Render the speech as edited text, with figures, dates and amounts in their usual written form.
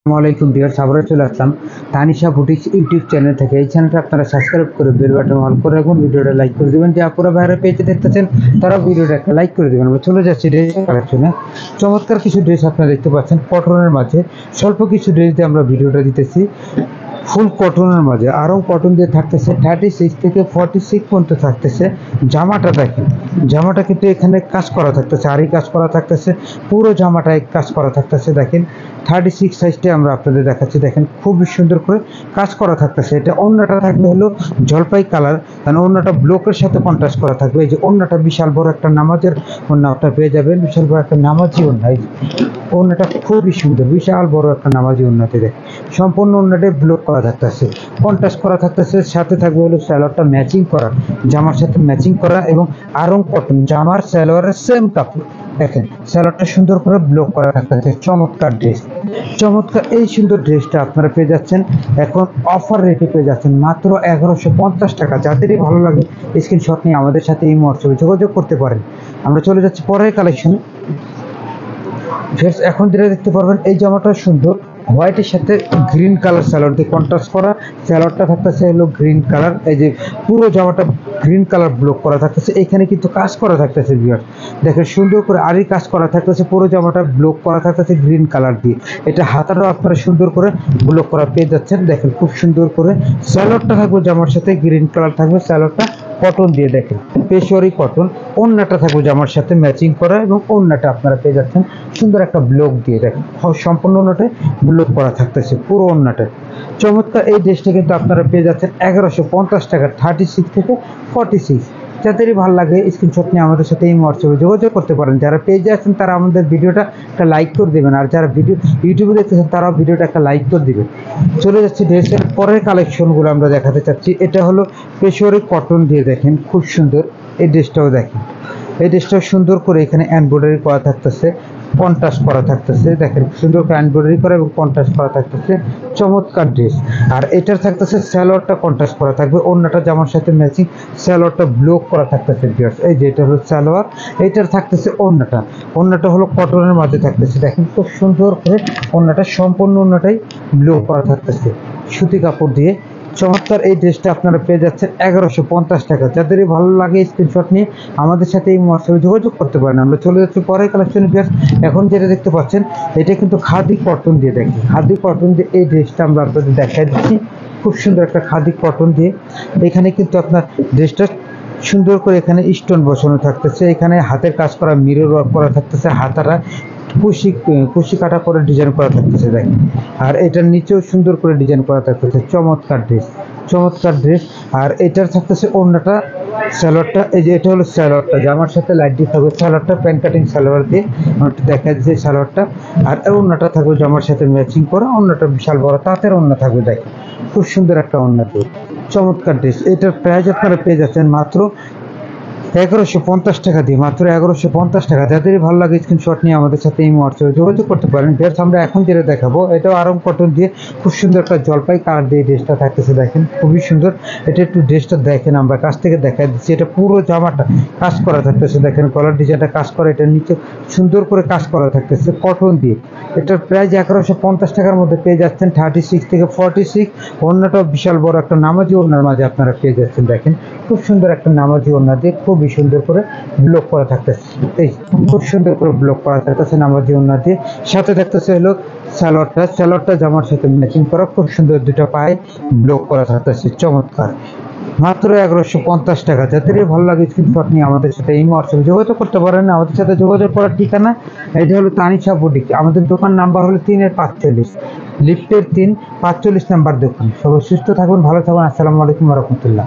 আসসালামাইকুম ভিউয়ার্স, আবারও চলে আসলাম তানিশা বুটিক্স ইউটিউব চ্যানেল থেকে। এই চ্যানেলটা আপনারা সাবস্ক্রাইব করে বেল বাটন অন করে রাখুন, ভিডিওটা লাইক করে দেবেন। যে আপনারা বাইরে পেজে দেখতেছেন তারাও ভিডিওটা একটা লাইক করে দেবেন। আমরা চলে যাচ্ছি ড্রেস কালেকশনে। চমৎকার কিছু ড্রেস আপনারা দেখতে পাচ্ছেন কটনের মাঝে। স্বল্প কিছু ড্রেস দিয়ে আমরা ভিডিওটা দিতেছি ফুল কটনের মাঝে। আরও কটন দিয়ে থাকতেছে 36 থেকে 46 পর্যন্ত থাকতেছে। জামাটা দেখেন, জামাটা কিন্তু এখানে কাজ করা থাকতেছে, আরই কাজ করা থাকতেছে, পুরো জামাটায় কাজ করা থাকতেছে। দেখেন 36 সাইজটা আমরা আপনাদের দেখাচ্ছি। দেখেন খুবই সুন্দর করে কাজ করা থাকতেছে। এটা ওড়নাটা থাকবে হলো জলপাই কালার, কারণ ওড়নাটা ব্লকের সাথে কন্ট্রাস্ট করা থাকবে। এই যে ওড়নাটা বিশাল বড় একটা নামাজের ওড়না আপনার পেয়ে যাবেন, বিশাল বড় একটা নামাজি ওড়না। ওড়নাটা খুবই সুন্দর, বিশাল বড় একটা নামাজি ওড়নাতে দেখ সম্পূর্ণ ওড়নাটাই ব্লক করা থাকতেছে, কন্ট্রাস্ট করা থাকতেছে। সাথে থাকবে হলো স্যালোয়ারটা ম্যাচিং করা, জামার সাথে ম্যাচিং করা এবং আরং কটন জামার স্যালোয়ারের সেম কাপড়। দেখেন স্যালোয়ারটা সুন্দর করে ব্লক করা থাকতেছে। চমৎকার ড্রেস, চমৎকার এই সুন্দর ড্রেসটা আপনারা পেয়ে যাচ্ছেন এখন অফার রেটে পেয়ে যাচ্ছেন মাত্র 1150 টাকা। যাদেরই ভালো লাগে স্ক্রিনশট নিয়ে আমাদের সাথে এই হোয়াটসঅ্যাপে যোগাযোগ করতে পারেন। আমরা চলে যাচ্ছি পরের কালেকশনে। এখন যেটা দেখতে পারবেন এই জামাটা সুন্দর, হোয়াইটের সাথে গ্রিন কালার স্যালোয়ার দিয়ে কন্ট্রাস্ট করা। স্যালোয়ারটা থাকতেছে হলো গ্রিন কালার, এই যে পুরো জামাটা গ্রিন কালার ব্লক করা থাকতেছে। এখানে কিন্তু কাজ করা থাকতেছে ভিউয়ার্স, দেখেন সুন্দর করে আরই কাজ করা থাকতেছে, পুরো জামাটা ব্লক করা থাকতেছে গ্রিন কালার দিয়ে। এটা হাতাটাও আপনারা সুন্দর করে ব্লক করা পেয়ে যাচ্ছেন। দেখেন খুব সুন্দর করে স্যালোয়ারটা থাকবে জামার সাথে, গ্রিন কালার থাকবে স্যালোয়ারটা, কটন দিয়ে দেখেন পেশোয়ারি কটন। ওড়নাটা থাকবে জামার সাথে ম্যাচিং করা এবং ওড়নাটা আপনারা পেয়ে যাচ্ছেন সুন্দর একটা ব্লক দিয়ে। দেখেন সম্পূর্ণ ওড়নাটায় ব্লক করা থাকতেছে পুরো ওড়নাটা। চমৎকার এই ড্রেসটা কিন্তু আপনারা পেয়ে যাচ্ছেন 1150 টাকা, 36 থেকে 46। যাদেরই ভালো লাগে স্ক্রিনশট নিয়ে আমাদের সাথে এই হোয়াটসঅ্যাপে যোগাযোগ করতে পারেন। যারা পেজে আছেন তারা আমাদের ভিডিওটা একটা লাইক করে দেবেন, আর যারা ভিডিও ইউটিউবে দেখতেছেন তারাও ভিডিওটা একটা লাইক করে দেবেন। চলে যাচ্ছি ড্রেসের পরের কালেকশনগুলো আমরা দেখাতে চাচ্ছি। এটা হলো পেশোয়ারি কটন দিয়ে, দেখেন খুব সুন্দর এই ড্রেসটাও। দেখেন এই ড্রেসটাও সুন্দর করে এখানে এমব্রয়ডারি করা থাকতেছে, কন্ট্রাস্ট করা থাকতেছে। দেখেন সুন্দর করে এমব্রয়ডারি করা এবং কন্ট্রাস্ট করা থাকতেছে। চমৎকার ড্রেস। আর এটার থাকতেছে স্যালোয়ারটা কন্ট্রাস্ট করা থাকবে, ওড়নাটা জামার সাথে ম্যাচিং, স্যালোয়ারটা ব্লক করা থাকতেছে ভিউয়ার্স। এই যে এটা হলো স্যালোয়ার, এটার থাকতেছে ওড়নাটা, ওড়নাটা হলো কটনের মাঝে থাকতেছে। দেখেন খুব সুন্দর করে ওড়নাটা সম্পূর্ণ ওড়নাটাই ব্লক করা থাকতেছে সুতি কাপড় দিয়ে। চমৎকার এই ড্রেসটা আপনারা পেয়ে যাচ্ছেন 1150 টাকা। যাদেরই ভালো লাগে স্ক্রিনশট নিয়ে আমাদের সাথে এই হোয়াটসঅ্যাপে যোগাযোগ করতে পারেন। আমরা চলে যাচ্ছি পরের কালেকশনে। এখন যেটা দেখতে পাচ্ছেন এটা কিন্তু খাদি কটন দিয়ে। দেখেন খাদি কটন দিয়ে এই ড্রেসটা আমরা আপনাদের দেখাই দিচ্ছি, খুব সুন্দর একটা খাদি কটন দিয়ে। এখানে কিন্তু আপনার ড্রেসটা সুন্দর করে এখানে স্টোন বসানো থাকতেছে, এখানে হাতের কাজ করা মিরর ওয়ার্ক করা থাকতেছে, হাতারা কুশি কাটা করে ডিজাইন করা থাকতেছে। দেখেন আর এটার নিচেও সুন্দর করে ডিজাইন করা থাকতেছে। চমৎকার ড্রেস, চমৎকার ড্রেস। আর এটার থাকতেছে ওড়নাটা, স্যালোয়ারটা, এই যে এটা হলো স্যালোয়ারটা জামার সাথে লাইট দিয়ে থাকবে। স্যালোয়ারটা প্যান্ট কাটিং স্যালোয়ার দিয়ে দেখা যাচ্ছে স্যালোয়ারটা। আর ওড়নাটা থাকবে জামার সাথে ম্যাচিং করা, ওড়নাটা বিশাল বড় তাঁতের ওড়না থাকবে। দেখেন খুব সুন্দর একটা ওড়না দিয়ে, চমৎকার ড্রেস। এটার প্রাইস আপনারা পেয়ে যাচ্ছেন মাত্র 1150 টাকা দিয়ে, মাত্র 1150 টাকা। যাদেরই ভালো লাগে স্ক্রিনশট নিয়ে আমাদের সাথে এই হোয়াটসঅ্যাপে যোগাযোগ করতে পারেন। ড্রেস আমরা এখন যেটা দেখাবো এটাও আরং কটন দিয়ে, খুব সুন্দর একটা জলপাই কালার দিয়ে ড্রেসটা থাকতেছে। দেখেন খুবই সুন্দর। এটা একটু ড্রেসটা দেখেন, আমরা কাছ থেকে দেখা দিচ্ছি। এটা পুরো জামাটা কাজ করা থাকতেছে, দেখেন কলার ডিজাইনটা কাজ করা, এটার নিচে সুন্দর করে কাজ করা থাকতেছে কটন দিয়ে। এটার প্রাইস 1150 টাকার মধ্যে পেয়ে যাচ্ছেন 36 থেকে 46। ওড়নাটাও বিশাল বড় একটা নামাজি ওড়নার মাঝে আপনারা পেয়ে যাচ্ছেন। দেখেন খুব সুন্দর একটা নামাজি ওড়না দিয়ে খুবই সুন্দর করে ব্লক করা থাকতেছে। এই খুব সুন্দর করে ব্লক করা থাকতেছে নামাজি ওড়না দিয়ে। সাথে থাকতেছে হলো স্যালোয়ারটা, স্যালোয়ারটা জামার সাথে ম্যাচিং করা, খুব সুন্দর দুটো পায়ে ব্লক করা থাকতেছে। চমৎকার, মাত্র 1150 টাকা। যাদেরই ভালো লাগে স্ক্রিনশট নিয়ে আমাদের সাথে এই হোয়াটসঅ্যাপে যোগাযোগ করতে পারেন। আমাদের সাথে যোগাযোগ করার ঠিকানা এটা হলো তানিশা বুটিক। আমাদের দোকান নাম্বার হলো 3-45, লিফটের 3, 45 নাম্বার দোকান। সবাই সুস্থ থাকুন, ভালো থাকুন। আসসালামু আলাইকুম ওয়া রাহমাতুল্লাহ।